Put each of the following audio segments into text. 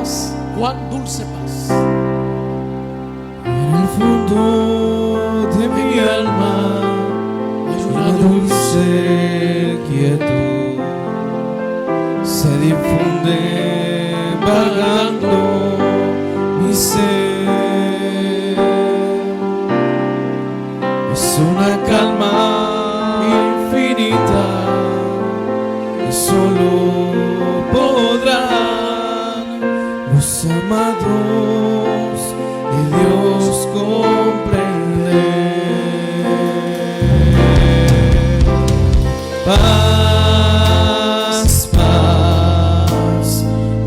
paz, cuán dulce paz. En el fondo de mi alma hay una dulce quietud, se difunde vagando mi ser. Es una calma infinita y solo podrán los amados de Dios comprender. Paz, paz,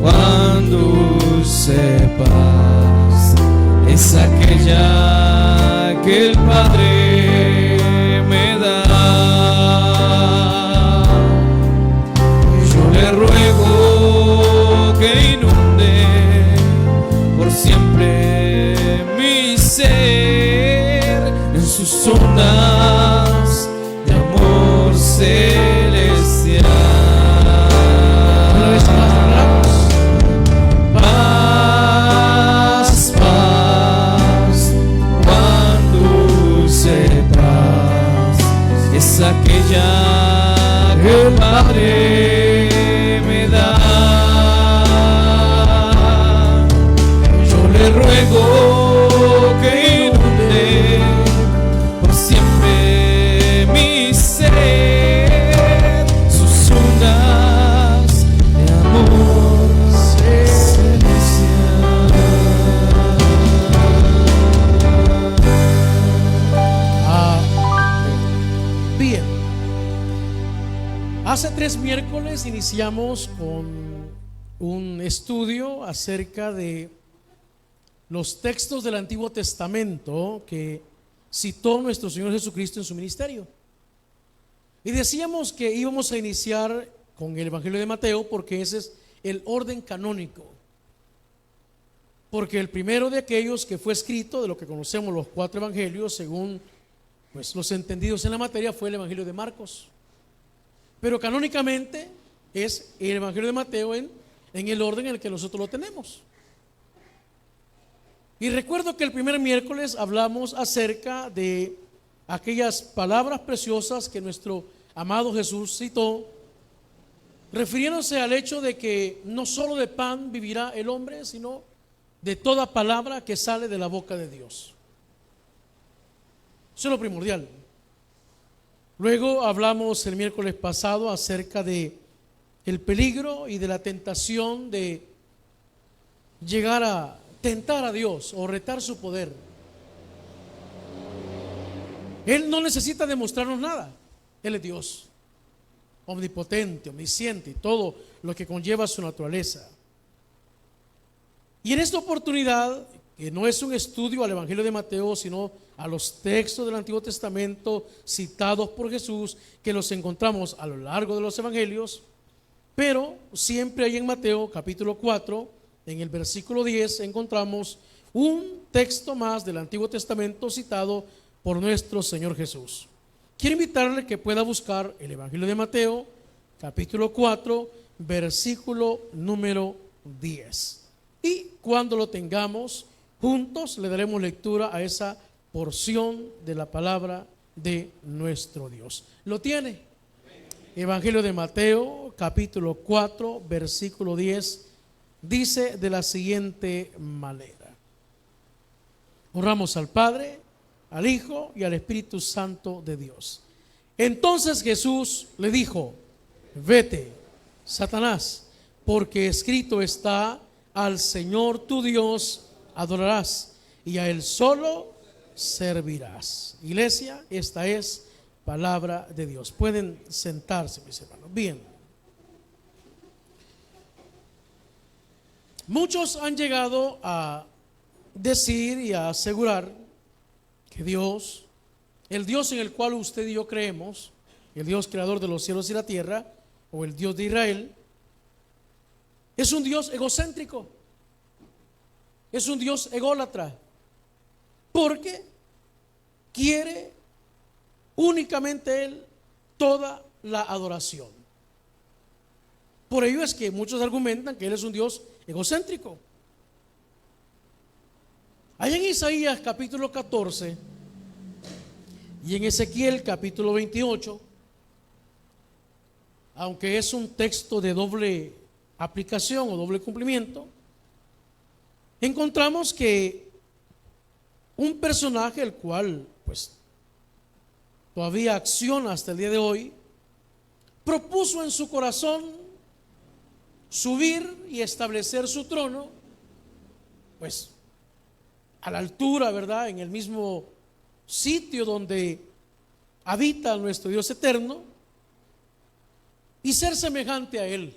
cuán dulce paz es aquella que el Padre me da. Yo le ruego que inunde por siempre mi ser en sus ondas de amor celestial. Una vez más hablamos. Paz, paz, cuán dulce paz es aquella que el Padre me da. Yo le ruego que inunde por siempre mi ser, sus ondas de amor Bien. Hace 3 miércoles iniciamos con un estudio acerca de los textos del Antiguo Testamento que citó nuestro Señor Jesucristo en su ministerio. Y decíamos que íbamos a iniciar con el Evangelio de Mateo porque ese es el orden canónico. Porque el primero de aquellos que fue escrito, de lo que conocemos los 4 evangelios, según pues los entendidos en la materia, fue el Evangelio de Marcos. Pero canónicamente es el Evangelio de Mateo en el orden en el que nosotros lo tenemos. Y recuerdo que el primer miércoles hablamos acerca de aquellas palabras preciosas que nuestro amado Jesús citó, refiriéndose al hecho de que no solo de pan vivirá el hombre, sino de toda palabra que sale de la boca de Dios. Eso es lo primordial. Luego hablamos el miércoles pasado acerca de el peligro y de la tentación de llegar a tentar a Dios o retar su poder. Él no necesita demostrarnos nada. Él es Dios, omnipotente, omnisciente y todo lo que conlleva su naturaleza. Y en esta oportunidad, que no es un estudio al Evangelio de Mateo, sino a los textos del Antiguo Testamento citados por Jesús, que los encontramos a lo largo de los Evangelios, pero siempre hay en Mateo capítulo 4, en el versículo 10, encontramos un texto más del Antiguo Testamento citado por nuestro Señor Jesús. Quiero invitarle que pueda buscar el Evangelio de Mateo, capítulo 4, versículo número 10. Y cuando lo tengamos juntos, le daremos lectura a esa porción de la palabra de nuestro Dios. ¿Lo tiene? Evangelio de Mateo, capítulo 4, versículo 10, dice de la siguiente manera: honramos al Padre, al Hijo y al Espíritu Santo de Dios. Entonces Jesús le dijo: vete, Satanás, porque escrito está: al Señor tu Dios adorarás y a Él solo servirás. Iglesia, esta es palabra de Dios. Pueden sentarse, mis hermanos. Bien. Muchos han llegado a decir y a asegurar que Dios, el Dios en el cual usted y yo creemos, el Dios creador de los cielos y la tierra, o el Dios de Israel, es un Dios egocéntrico, es un Dios ególatra, porque quiere únicamente Él toda la adoración. Por ello es que muchos argumentan que Él es un Dios egocéntrico. Allá en Isaías capítulo 14 y en Ezequiel capítulo 28, aunque es un texto de doble aplicación o doble cumplimiento, encontramos que un personaje el cual pues todavía acciona hasta el día de hoy, propuso en su corazón subir y establecer su trono, pues a la altura, ¿verdad?, en el mismo sitio donde habita nuestro Dios eterno, y ser semejante a Él.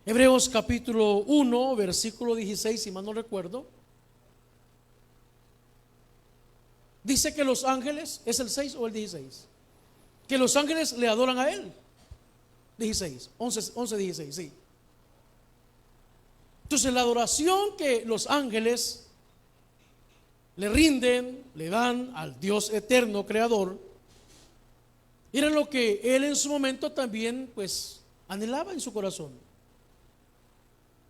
Hebreos capítulo 1, versículo 16, si mal no recuerdo, dice que los ángeles, ¿es el 6 o el 16? Que los ángeles le adoran a Él. 16, 11, 16, sí. Entonces la adoración que los ángeles le rinden, le dan al Dios eterno, creador, era lo que Él en su momento también pues anhelaba en su corazón.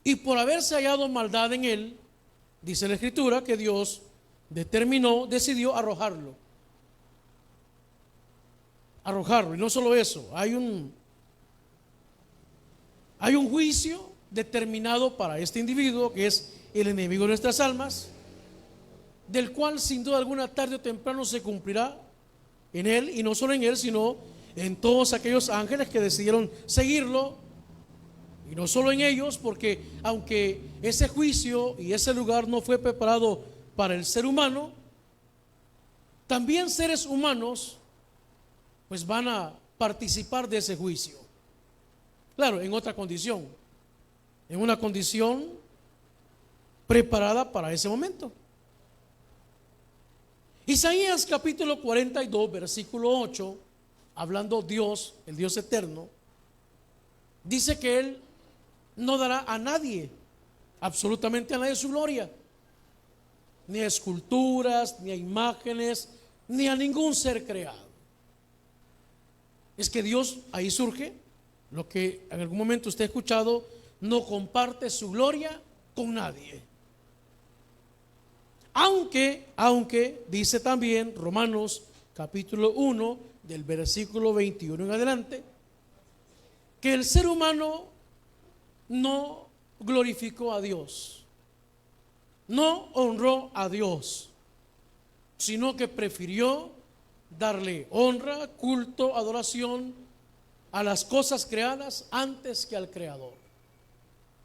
Y por haberse hallado maldad en Él, dice la Escritura que Dios decidió arrojarlo. Y no solo eso, hay un juicio determinado para este individuo que es el enemigo de nuestras almas, del cual sin duda alguna tarde o temprano se cumplirá en él, y no solo en él, sino en todos aquellos ángeles que decidieron seguirlo, y no solo en ellos, porque aunque ese juicio y ese lugar no fue preparado para el ser humano, también seres humanos pues van a participar de ese juicio. Claro, en otra condición, en una condición preparada para ese momento. Isaías capítulo 42, versículo 8, hablando Dios, el Dios eterno, dice que Él no dará a nadie, absolutamente a nadie, su gloria, ni a esculturas, ni a imágenes, ni a ningún ser creado. Es que Dios, ahí surge lo que en algún momento usted ha escuchado, no comparte su gloria con nadie. Aunque dice también Romanos capítulo 1 del versículo 21 en adelante, que el ser humano no glorificó a Dios, no honró a Dios, sino que prefirió darle honra, culto, adoración a las cosas creadas antes que al Creador.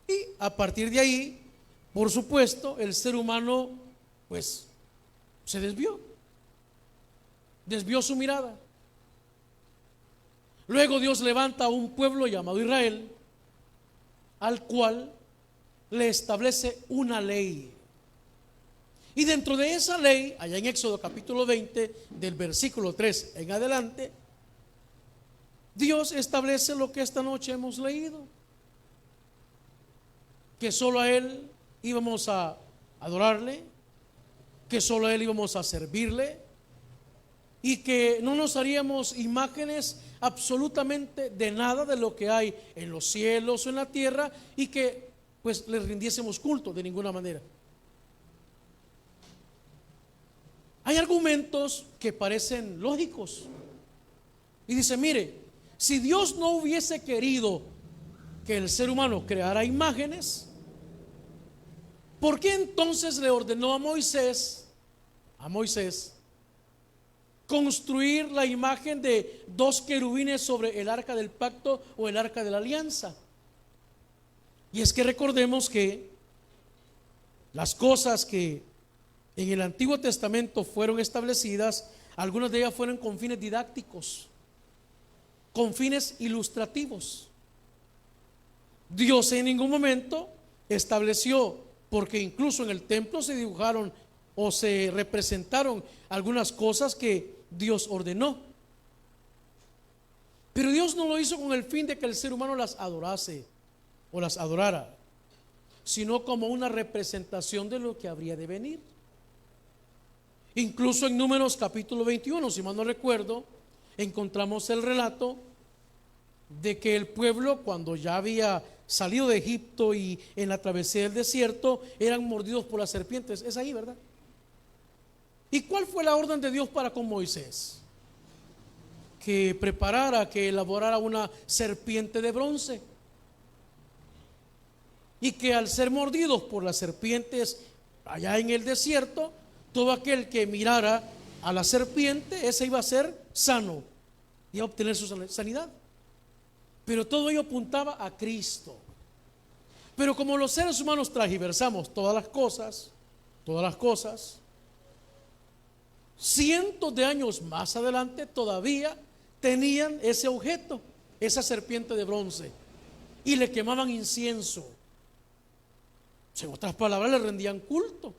Y a partir de ahí, por supuesto, el ser humano pues se desvió su mirada. Luego Dios levanta a un pueblo llamado Israel, al cual le establece una ley. Y dentro de esa ley, allá en Éxodo capítulo 20, del versículo 3 en adelante, Dios establece lo que esta noche hemos leído: que solo a Él íbamos a adorarle, que solo a Él íbamos a servirle, y que no nos haríamos imágenes absolutamente de nada de lo que hay en los cielos o en la tierra, y que pues le rindiésemos culto de ninguna manera. Hay argumentos que parecen lógicos y dice: mire, si Dios no hubiese querido que el ser humano creara imágenes, ¿por qué entonces le ordenó a Moisés construir la imagen de 2 querubines sobre el arca del pacto o el arca de la alianza? Y es que recordemos que las cosas que en el Antiguo Testamento fueron establecidas, algunas de ellas fueron con fines didácticos, con fines ilustrativos. Dios en ningún momento estableció, porque incluso en el templo se dibujaron o se representaron algunas cosas que Dios ordenó, pero Dios no lo hizo con el fin de que el ser humano las adorase o las adorara, sino como una representación de lo que habría de venir. Incluso en Números capítulo 21, si mal no recuerdo, encontramos el relato de que el pueblo, cuando ya había salido de Egipto y en la travesía del desierto eran mordidos por las serpientes. Es ahí, ¿verdad? ¿Y cuál fue la orden de Dios para con Moisés? Que preparara, que elaborara una serpiente de bronce. Y que al ser mordidos por las serpientes allá en el desierto, todo aquel que mirara a la serpiente, ese iba a ser sano y a obtener su sanidad. Pero todo ello apuntaba a Cristo. Pero como los seres humanos transversamos todas las cosas, cientos de años más adelante todavía tenían ese objeto, esa serpiente de bronce, y le quemaban incienso. En otras palabras, le rendían culto.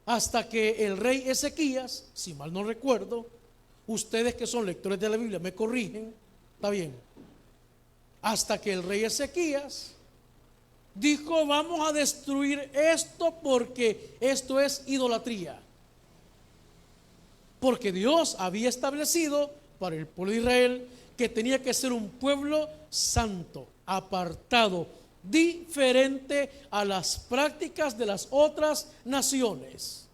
Hasta que el rey Ezequías, si mal no recuerdo, ustedes que son lectores de la Biblia me corrigen, está bien. Hasta que el rey Ezequías dijo: vamos a destruir esto porque esto es idolatría. Porque Dios había establecido para el pueblo de Israel que tenía que ser un pueblo santo, apartado, diferente a las prácticas de las otras naciones.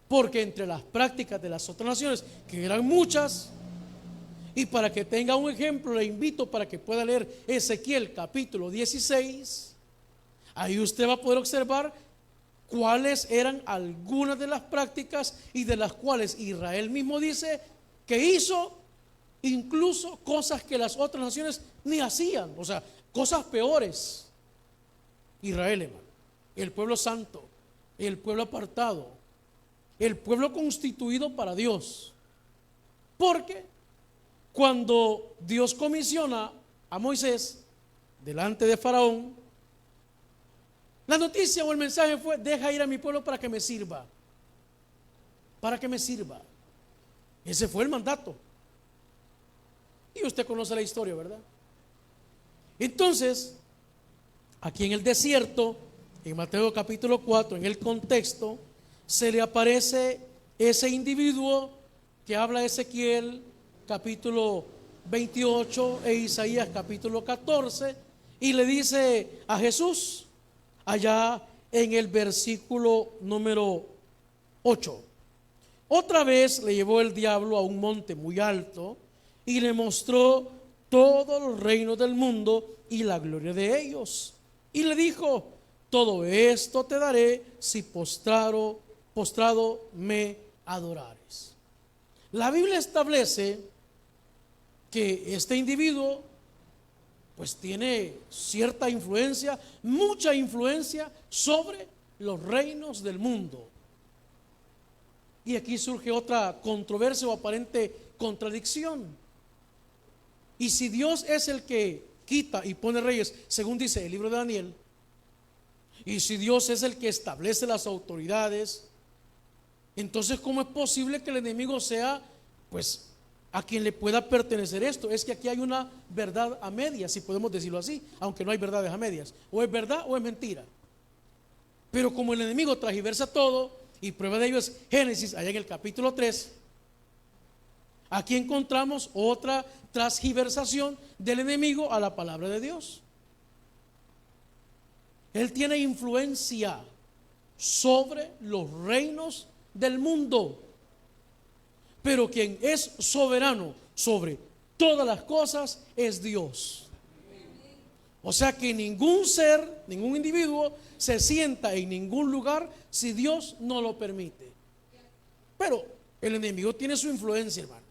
Porque entre las prácticas de las otras naciones, que eran muchas, y para que tenga un ejemplo, le invito para que pueda leer Ezequiel capítulo 16. Ahí usted va a poder observar cuáles eran algunas de las prácticas y de las cuales Israel mismo dice que hizo incluso cosas que las otras naciones ni hacían, o sea, cosas peores. Israel, hermano, el pueblo santo, el pueblo apartado, el pueblo constituido para Dios. Porque cuando Dios comisiona a Moisés delante de Faraón, la noticia o el mensaje fue: deja ir a mi pueblo para que me sirva. Para que me sirva. Ese fue el mandato. Y usted conoce la historia, ¿verdad? Entonces, aquí en el desierto, en Mateo capítulo 4, en el contexto, se le aparece ese individuo que habla Ezequiel capítulo 28 e Isaías capítulo 14, y le dice a Jesús allá en el versículo número 8: otra vez le llevó el diablo a un monte muy alto y le mostró todos los reinos del mundo y la gloria de ellos, y le dijo: todo esto te daré si postrado me adorares. La Biblia establece que este individuo pues tiene cierta influencia, mucha influencia sobre los reinos del mundo. Y aquí surge otra controversia o aparente contradicción. Y si Dios es el que quita y pone reyes, según dice el libro de Daniel, y si Dios es el que establece las autoridades, entonces ¿cómo es posible que el enemigo sea pues a quien le pueda pertenecer esto? Es que aquí hay una verdad a medias, si podemos decirlo así, aunque no hay verdades a medias. O es verdad o es mentira. Pero como el enemigo transgiversa todo, y prueba de ello es Génesis, allá en el capítulo 3, aquí encontramos otra transgiversación del enemigo a la palabra de Dios. Él tiene influencia sobre los reinos del mundo. Pero quien es soberano sobre todas las cosas es Dios. O sea que ningún ser, ningún individuo se sienta en ningún lugar si Dios no lo permite. Pero el enemigo tiene su influencia, hermano.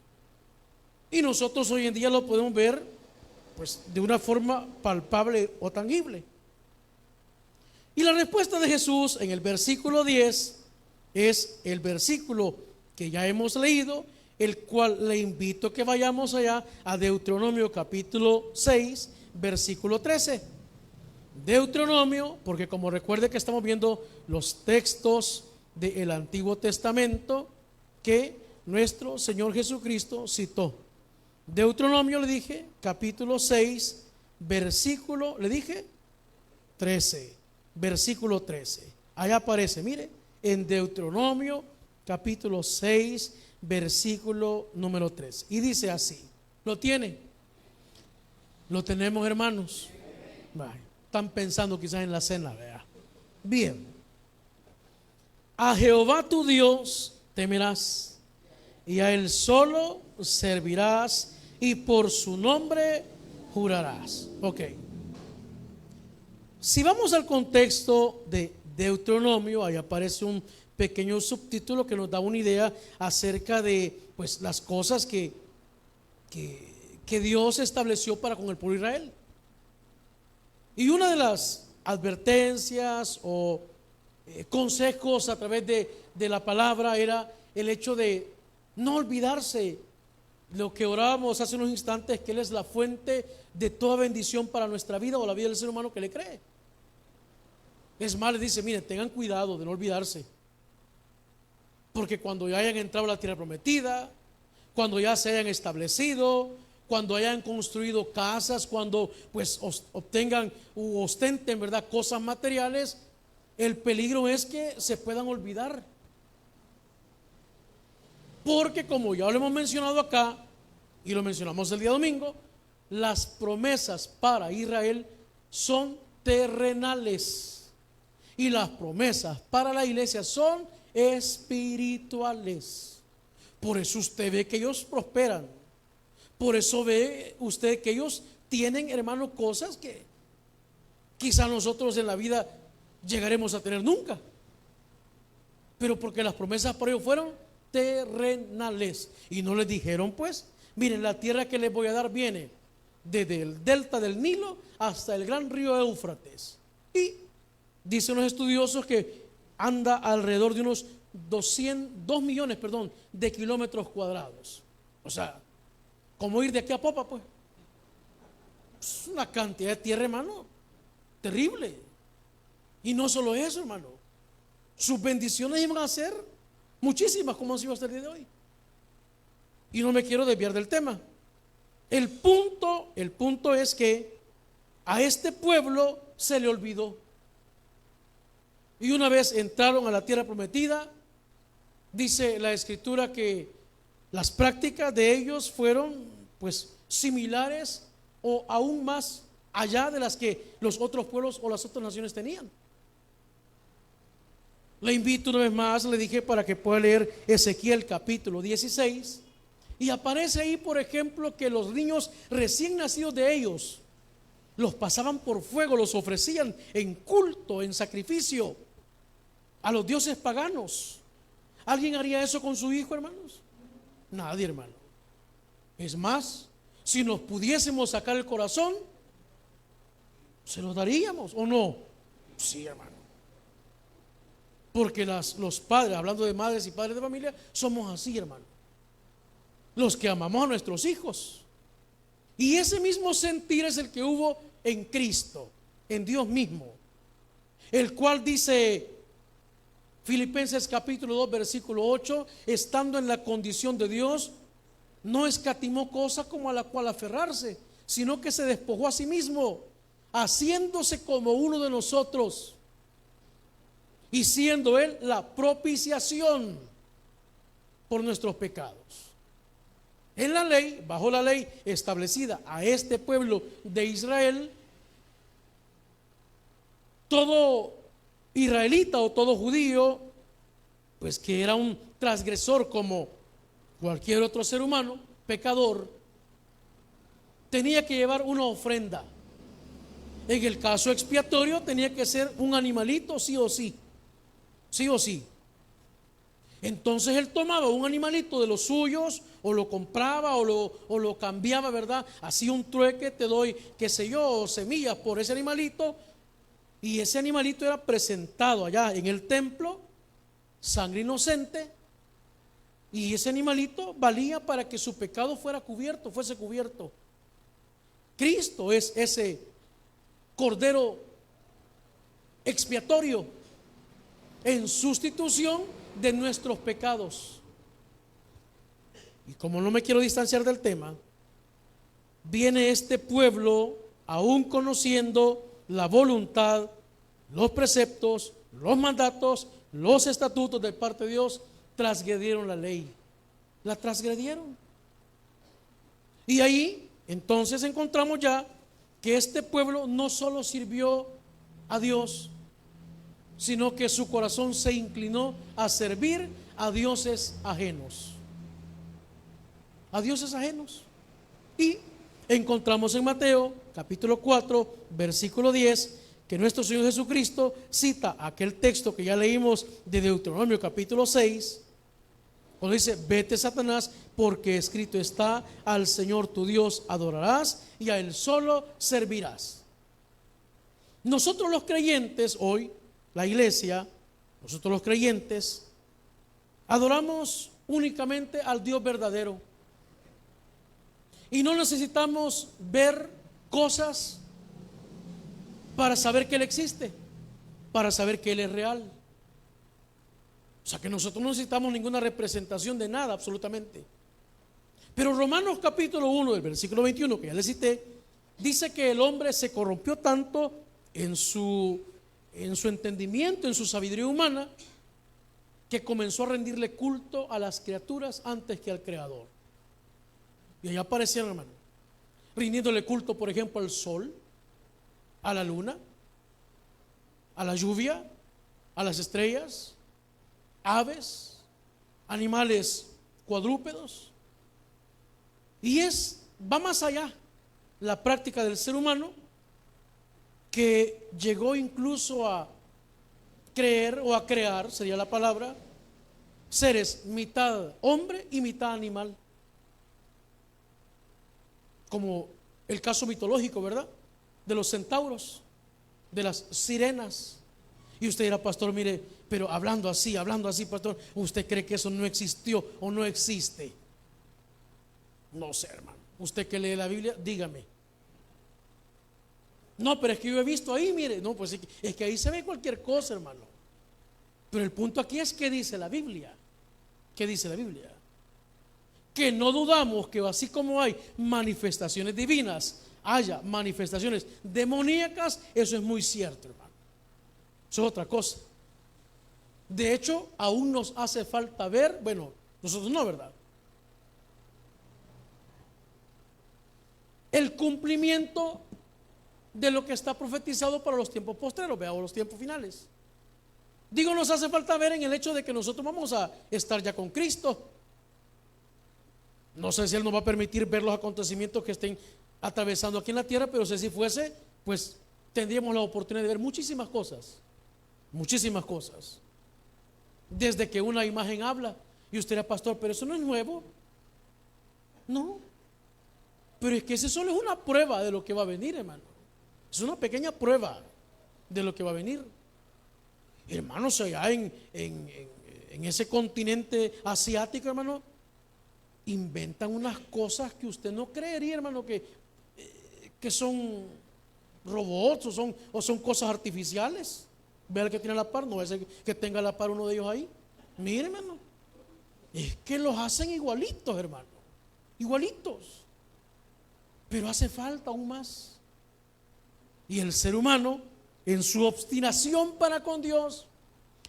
Y nosotros hoy en día lo podemos ver pues de una forma palpable o tangible. Y la respuesta de Jesús en el versículo 10 es el versículo que ya hemos leído, el cual le invito a que vayamos allá a Deuteronomio capítulo 6, versículo 13. Deuteronomio, porque como recuerde que estamos viendo los textos del Antiguo Testamento que nuestro Señor Jesucristo citó. Deuteronomio, le dije, capítulo 6, versículo, le dije, 13, versículo 13. Allá aparece, mire, en Deuteronomio capítulo 6, versículo número 3. Y dice así, ¿lo tiene? Lo tenemos, hermanos. Vaya, están pensando quizás en la cena, vea. Bien. A Jehová tu Dios temerás, y a Él solo servirás, y por su nombre jurarás. Ok. Si vamos al contexto de Deuteronomio, ahí aparece un pequeño subtítulo que nos da una idea acerca de, pues, las cosas que Dios estableció para con el pueblo de Israel. Y una de las advertencias o consejos a través de la palabra era el hecho de no olvidarse lo que orábamos hace unos instantes, que Él es la fuente de toda bendición para nuestra vida o la vida del ser humano que le cree. Es más, le dice, miren, tengan cuidado de no olvidarse, porque cuando ya hayan entrado a la tierra prometida, cuando ya se hayan establecido, cuando hayan construido casas, cuando pues obtengan u ostenten, ¿verdad?, cosas materiales, el peligro es que se puedan olvidar. Porque como ya lo hemos mencionado acá, y lo mencionamos el día domingo, las promesas para Israel son terrenales, y las promesas para la iglesia son espirituales. Por eso usted ve que ellos prosperan. Por eso ve usted que ellos tienen, hermano, cosas que quizá nosotros en la vida llegaremos a tener nunca. Pero porque las promesas por ellos fueron terrenales. Y no les dijeron, pues, miren, la tierra que les voy a dar viene desde el delta del Nilo hasta el gran río Éufrates. Y dicen los estudiosos que anda alrededor de unos 2 millones de kilómetros cuadrados. O sea, como ir de aquí a Popa, pues. Es una cantidad de tierra, hermano, terrible. Y no solo eso, hermano. Sus bendiciones iban a ser muchísimas, como han sido hasta el día de hoy. Y no me quiero desviar del tema. El punto es que a este pueblo se le olvidó. Y una vez entraron a la tierra prometida, dice la escritura que las prácticas de ellos fueron pues similares o aún más allá de las que los otros pueblos o las otras naciones tenían. Le invito una vez más, le dije, para que pueda leer Ezequiel capítulo 16, y aparece ahí, por ejemplo, que los niños recién nacidos de ellos los pasaban por fuego, los ofrecían en culto, en sacrificio a los dioses paganos. ¿Alguien haría eso con su hijo, hermanos? Nadie, hermano. Es más, si nos pudiésemos sacar el corazón, ¿se lo daríamos o no? Sí, hermano. Porque los padres, hablando de madres y padres de familia, somos así, hermano. Los que amamos a nuestros hijos. Y ese mismo sentir es el que hubo en Cristo, en Dios mismo, el cual dice Filipenses capítulo 2 versículo 8, estando en la condición de Dios, no escatimó cosa como a la cual aferrarse, sino que se despojó a sí mismo, haciéndose como uno de nosotros, y siendo Él la propiciación por nuestros pecados. En la ley, bajo la ley establecida a este pueblo de Israel, todo israelita o todo judío, pues que era un transgresor como cualquier otro ser humano, pecador, tenía que llevar una ofrenda. En el caso expiatorio tenía que ser un animalito, sí o sí, sí o sí. Entonces él tomaba un animalito de los suyos, o lo compraba o lo cambiaba, ¿verdad? Hacía un trueque, te doy, qué sé yo, semillas por ese animalito. Y ese animalito era presentado allá en el templo, sangre inocente, y ese animalito valía para que su pecado fuese cubierto. Cristo es ese cordero expiatorio en sustitución de nuestros pecados. Y como no me quiero distanciar del tema, viene este pueblo aún conociendo la voluntad, los preceptos, los mandatos, los estatutos de parte de Dios, transgredieron la ley, la transgredieron. Y ahí entonces encontramos ya que este pueblo no solo sirvió a Dios, sino que su corazón se inclinó a servir a dioses ajenos. A dioses ajenos. Y encontramos en Mateo capítulo 4 versículo 10 que nuestro Señor Jesucristo cita aquel texto que ya leímos de Deuteronomio capítulo 6, cuando dice: vete, Satanás, porque escrito está: al Señor tu Dios adorarás y a Él solo servirás. Nosotros los creyentes hoy, la iglesia, nosotros los creyentes, adoramos únicamente al Dios verdadero. Y no necesitamos ver cosas para saber que Él existe, para saber que Él es real. O sea que nosotros no necesitamos ninguna representación de nada, absolutamente. Pero Romanos capítulo 1, del versículo 21, que ya le cité, dice que el hombre se corrompió tanto en su entendimiento, en su sabiduría humana, que comenzó a rendirle culto a las criaturas antes que al Creador. Y ahí aparecían, hermano, rindiéndole culto, por ejemplo, al sol, a la luna, a la lluvia, a las estrellas, aves, animales cuadrúpedos. Y va más allá la práctica del ser humano, que llegó incluso a creer o a crear, sería la palabra, seres mitad hombre y mitad animal, como el caso mitológico, ¿verdad?, de los centauros, de las sirenas. Y usted dirá: pastor, mire, pero hablando así, pastor, ¿usted cree que eso no existió o no existe? No sé, hermano. Usted que lee la Biblia, dígame. No, pero es que yo he visto ahí, mire. No, pues es que ahí se ve cualquier cosa, hermano. Pero el punto aquí es: ¿qué dice la Biblia? ¿Qué dice la Biblia? Que no dudamos que así como hay manifestaciones divinas, haya manifestaciones demoníacas. Eso es muy cierto, hermano. Eso es otra cosa. De hecho, aún nos hace falta ver, bueno, nosotros no, ¿verdad?, el cumplimiento de lo que está profetizado para los tiempos postreros, veamos los tiempos finales. Digo, nos hace falta ver en el hecho de que nosotros vamos a estar ya con Cristo. No sé si Él nos va a permitir ver los acontecimientos que estén atravesando aquí en la tierra, pero si fuese, pues tendríamos la oportunidad de ver muchísimas cosas. Muchísimas cosas. Desde que una imagen habla, y usted dirá: pastor, pero eso no es nuevo. No, pero es que eso solo es una prueba de lo que va a venir, hermano. Es una pequeña prueba de lo que va a venir. Hermanos, allá en ese continente asiático, hermano, inventan unas cosas que usted no creería, hermano, que son robots o son cosas artificiales. Vea el que tiene a la par, no es que tenga a la par uno de ellos ahí. Mire, hermano, es que los hacen igualitos, hermano, igualitos. Pero hace falta aún más. Y el ser humano, en su obstinación para con Dios,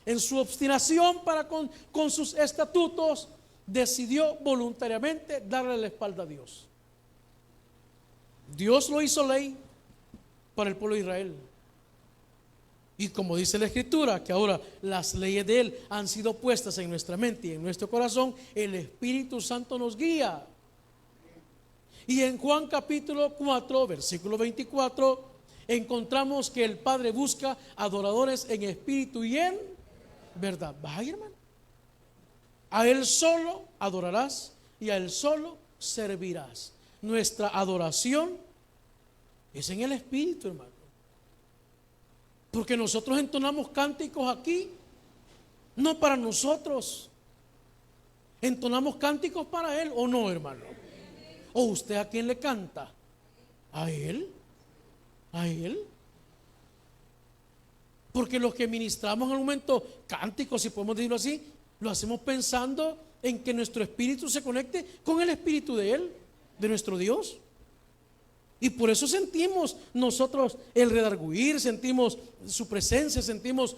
en su obstinación para con sus estatutos, decidió voluntariamente darle la espalda a Dios. Dios lo hizo ley para el pueblo de Israel. Y como dice la Escritura, que ahora las leyes de Él han sido puestas en nuestra mente y en nuestro corazón, el Espíritu Santo nos guía. Y en Juan capítulo 4, versículo 24, encontramos que el Padre busca adoradores en espíritu y en verdad. Vaya, hermano, a Él solo adorarás y a Él solo servirás. Nuestra adoración es en el espíritu, hermano. Porque nosotros entonamos cánticos aquí, no para nosotros. Entonamos cánticos para Él, ¿o no, hermano? ¿O usted a quién le canta? ¿A Él? ¿A Él? Porque los que ministramos en el momento cánticos, si podemos decirlo así, lo hacemos pensando en que nuestro espíritu se conecte con el espíritu de Él, de nuestro Dios. Y por eso sentimos nosotros el redarguir, sentimos su presencia, sentimos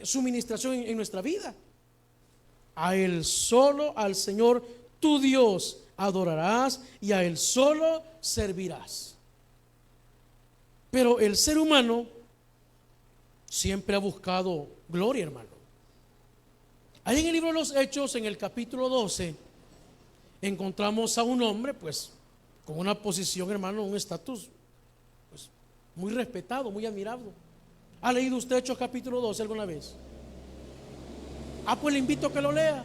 su ministración en nuestra vida. A Él solo, al Señor tu Dios, adorarás y a Él solo servirás. Pero el ser humano siempre ha buscado gloria, hermano. Ahí en el libro de los Hechos, en el capítulo 12, encontramos a un hombre, pues, con una posición, hermano, un estatus, pues, muy respetado, muy admirado. ¿Ha leído usted Hechos capítulo 12 alguna vez? Pues le invito a que lo lea.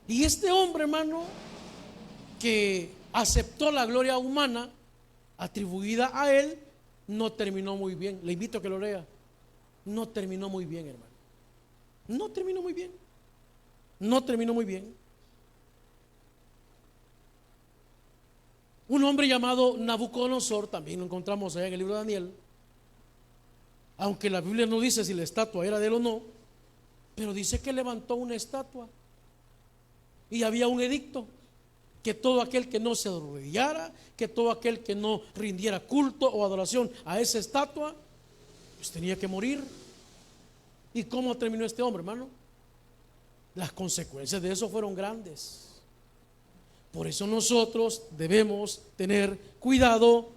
Y este hombre, hermano, que aceptó la gloria humana atribuida a él, no terminó muy bien. Le invito a que lo lea. No terminó muy bien, hermano. No terminó muy bien. No terminó muy bien. Un hombre llamado Nabucodonosor, también lo encontramos allá en el libro de Daniel, aunque la Biblia no dice si la estatua era de él o no, pero dice que levantó una estatua y había un edicto que todo aquel que no se arrodillara, que todo aquel que no rindiera culto o adoración a esa estatua, pues tenía que morir. ¿Y cómo terminó este hombre, hermano? Las consecuencias de eso fueron grandes. Por eso nosotros debemos tener cuidado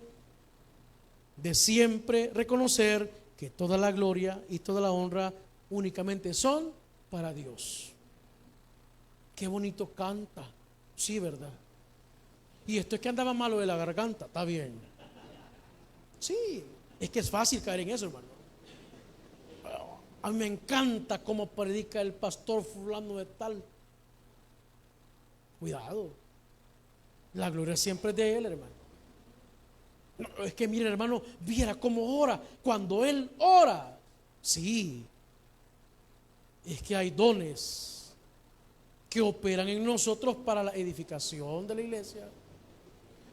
de siempre reconocer que toda la gloria y toda la honra únicamente son para Dios. Qué bonito canta, sí, ¿verdad? Y esto es que andaba malo de la garganta, está bien. Sí, es que es fácil caer en eso, hermano. A mí me encanta cómo predica el pastor fulano de tal. Cuidado, la gloria siempre es de él, hermano. No, es que mire, hermano, viera cómo ora. Cuando él ora, sí, es que hay dones que operan en nosotros para la edificación de la iglesia,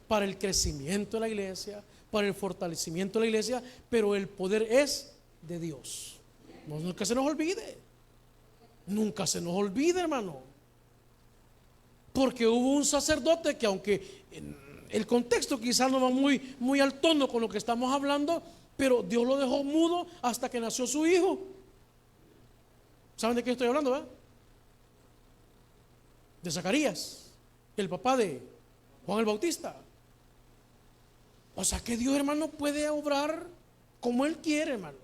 para el crecimiento de la iglesia, para el fortalecimiento de la iglesia, pero el poder es de Dios. No, nunca se nos olvide. Nunca se nos olvide, hermano. Porque hubo un sacerdote que, aunque el contexto quizás no va muy al tono con lo que estamos hablando, pero Dios lo dejó mudo hasta que nació su hijo. ¿Saben de qué estoy hablando, verdad? De Zacarías, el papá de Juan el Bautista. O sea que Dios, hermano, puede obrar como Él quiere, hermano.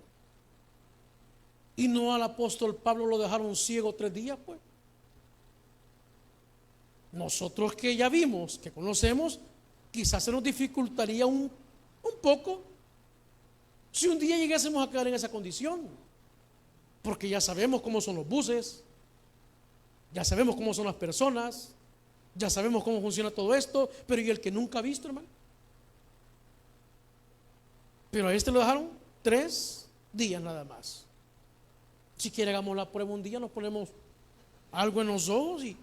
Y no al apóstol Pablo lo dejaron ciego 3 días, pues. Nosotros que ya vimos, que conocemos, quizás se nos dificultaría un poco si un día llegásemos a caer en esa condición, porque ya sabemos cómo son los buses, ya sabemos cómo son las personas, ya sabemos cómo funciona todo esto, pero ¿y el que nunca ha visto, hermano? Pero a este lo dejaron 3 días nada más. Si quiere hagamos la prueba un día, nos ponemos algo en los ojos y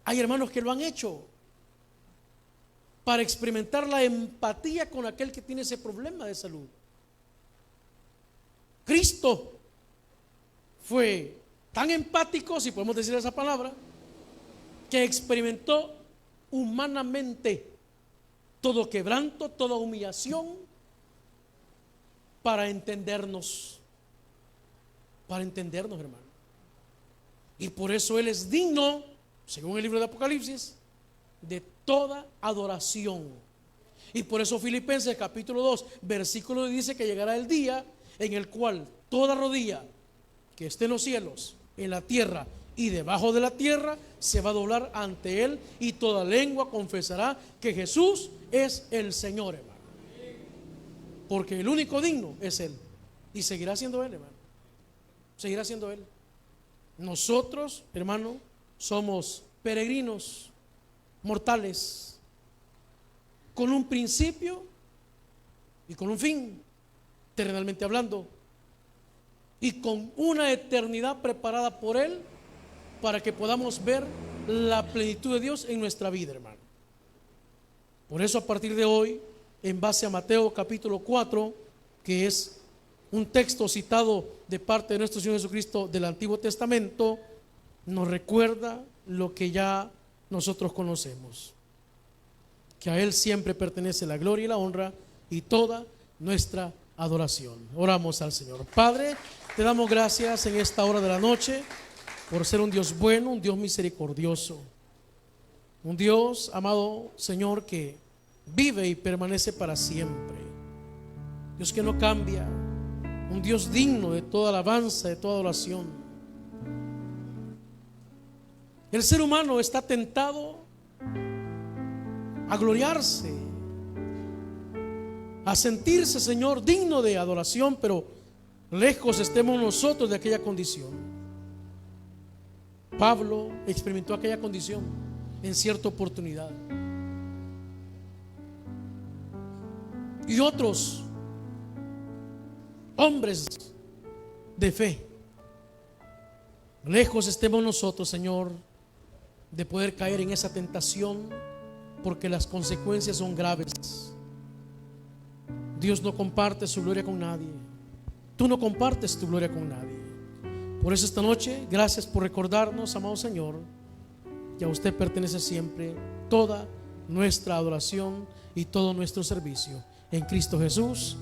hay hermanos que lo han hecho para experimentar la empatía con aquel que tiene ese problema de salud. Cristo fue tan empático, si podemos decir esa palabra, que experimentó humanamente todo quebranto, toda humillación para entendernos, hermano. Y por eso Él es digno, según el libro de Apocalipsis, de toda adoración. Y por eso Filipenses capítulo 2 versículo dice que llegará el día en el cual toda rodilla que esté en los cielos, en la tierra y debajo de la tierra se va a doblar ante Él y toda lengua confesará que Jesús es el Señor, hermano. Porque el único digno es Él y seguirá siendo Él, hermano. Seguirá siendo Él. Nosotros, hermano, somos peregrinos mortales con un principio y con un fin, terrenalmente hablando, y con una eternidad preparada por Él para que podamos ver la plenitud de Dios en nuestra vida, hermano. Por eso a partir de hoy, en base a Mateo capítulo 4, que es un texto citado de parte de nuestro Señor Jesucristo del Antiguo Testamento, nos recuerda lo que ya nosotros conocemos, que a Él siempre pertenece la gloria y la honra y toda nuestra adoración. Oramos al Señor. Padre, te damos gracias en esta hora de la noche por ser un Dios bueno, un Dios misericordioso, un Dios, amado Señor, que vive y permanece para siempre. Dios que no cambia, un Dios digno de toda alabanza, de toda oración. El ser humano está tentado a gloriarse, a sentirse, Señor, digno de adoración, pero lejos estemos nosotros de aquella condición. Pablo experimentó aquella condición en cierta oportunidad. Y otros hombres de fe, lejos estemos nosotros, Señor, de poder caer en esa tentación, porque las consecuencias son graves. Dios no comparte su gloria con nadie. Tú no compartes tu gloria con nadie. Por eso esta noche, gracias por recordarnos, amado Señor, que a usted pertenece siempre toda nuestra adoración y todo nuestro servicio. En Cristo Jesús.